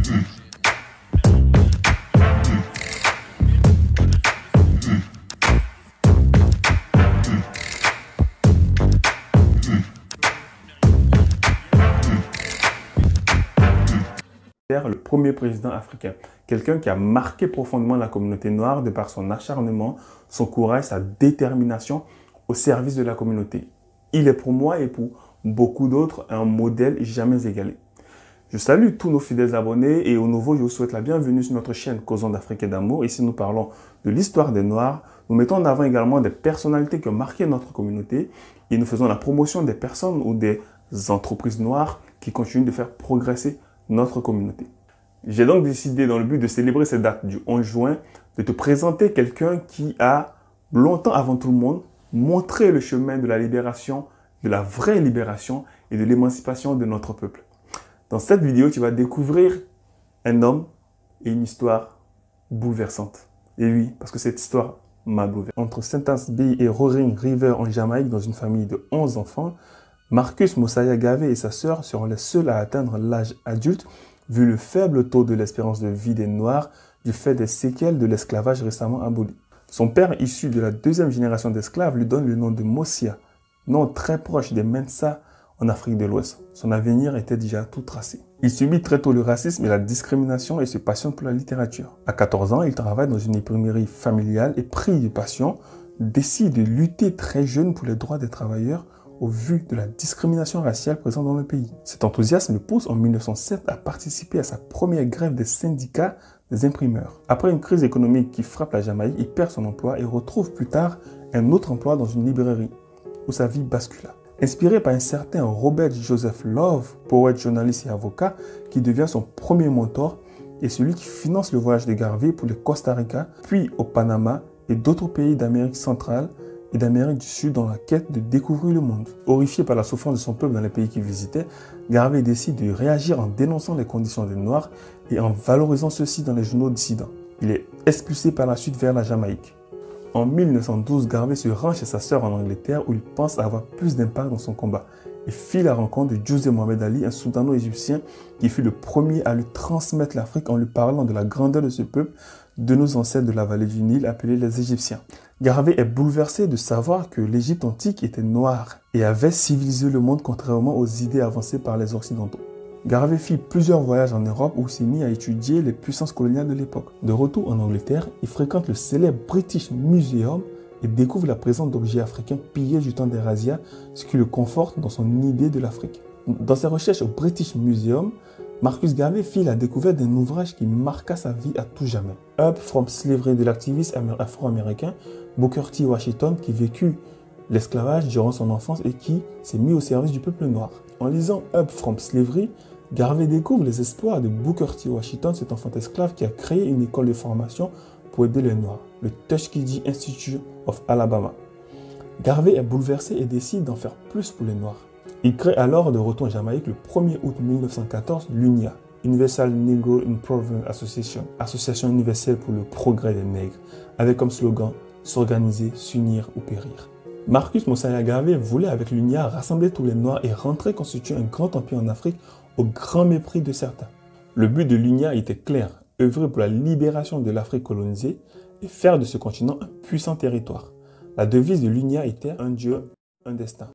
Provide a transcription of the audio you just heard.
Le premier président africain, quelqu'un qui a marqué profondément la communauté noire de par son acharnement, son courage, sa détermination au service de la communauté. Il est pour moi et pour beaucoup d'autres un modèle jamais égalé. Je salue tous nos fidèles abonnés et aux nouveaux, je vous souhaite la bienvenue sur notre chaîne Causons d'Afrique et d'amour. Ici, nous parlons de l'histoire des Noirs. Nous mettons en avant également des personnalités qui ont marqué notre communauté et nous faisons la promotion des personnes ou des entreprises noires qui continuent de faire progresser notre communauté. J'ai donc décidé, dans le but de célébrer cette date du 11 juin, de te présenter quelqu'un qui a, longtemps avant tout le monde, montré le chemin de la libération, de la vraie libération et de l'émancipation de notre peuple. Dans cette vidéo, tu vas découvrir un homme et une histoire bouleversante. Et oui, parce que cette histoire m'a bouleversé. Entre Sentence Bay et Roaring River en Jamaïque, dans une famille de 11 enfants, Marcus Mosiah Garvey et sa sœur seront les seuls à atteindre l'âge adulte, vu le faible taux de l'espérance de vie des Noirs du fait des séquelles de l'esclavage récemment aboli. Son père, issu de la deuxième génération d'esclaves, lui donne le nom de Mosiah, nom très proche des Mensa en Afrique de l'Ouest. Son avenir était déjà tout tracé. Il subit très tôt le racisme et la discrimination et se passionne pour la littérature. À 14 ans, il travaille dans une imprimerie familiale et, pris de passion, décide de lutter très jeune pour les droits des travailleurs au vu de la discrimination raciale présente dans le pays. Cet enthousiasme le pousse en 1907 à participer à sa première grève des syndicats des imprimeurs. Après une crise économique qui frappe la Jamaïque, il perd son emploi et retrouve plus tard un autre emploi dans une librairie, où sa vie bascula. Inspiré par un certain Robert Joseph Love, poète, journaliste et avocat, qui devient son premier mentor et celui qui finance le voyage de Garvey pour le Costa Rica, puis au Panama et d'autres pays d'Amérique centrale et d'Amérique du Sud dans la quête de découvrir le monde. Horrifié par la souffrance de son peuple dans les pays qu'il visitait, Garvey décide de réagir en dénonçant les conditions des Noirs et en valorisant ceux-ci dans les journaux dissidents. Il est expulsé par la suite vers la Jamaïque. En 1912, Garvey se rend chez sa sœur en Angleterre où il pense avoir plus d'impact dans son combat et fit la rencontre de José Mohamed Ali, un soudano-égyptien qui fut le premier à lui transmettre l'Afrique en lui parlant de la grandeur de ce peuple, de nos ancêtres de la vallée du Nil appelés les Égyptiens. Garvey est bouleversé de savoir que l'Égypte antique était noire et avait civilisé le monde contrairement aux idées avancées par les Occidentaux. Garvey fit plusieurs voyages en Europe où il s'est mis à étudier les puissances coloniales de l'époque. De retour en Angleterre, il fréquente le célèbre British Museum et découvre la présence d'objets africains pillés du temps des razzias, ce qui le conforte dans son idée de l'Afrique. Dans ses recherches au British Museum, Marcus Garvey fit la découverte d'un ouvrage qui marqua sa vie à tout jamais. Up from Slavery de l'activiste afro-américain Booker T. Washington qui vécut l'esclavage durant son enfance et qui s'est mis au service du peuple noir. En lisant Up from Slavery, Garvey découvre les espoirs de Booker T. Washington, cet enfant esclave qui a créé une école de formation pour aider les Noirs, le Tuskegee Institute of Alabama. Garvey est bouleversé et décide d'en faire plus pour les Noirs. Il crée alors de retour en Jamaïque le 1er août 1914 l'UNIA, Universal Negro Improvement Association, Association universelle pour le progrès des nègres, avec comme slogan « S'organiser, s'unir ou périr ». Marcus Mosiah Garvey voulait avec l'UNIA rassembler tous les Noirs et rentrer constituer un grand empire en Afrique au grand mépris de certains. Le but de l'UNIA était clair, œuvrer pour la libération de l'Afrique colonisée et faire de ce continent un puissant territoire. La devise de l'UNIA était « Un Dieu, un destin ».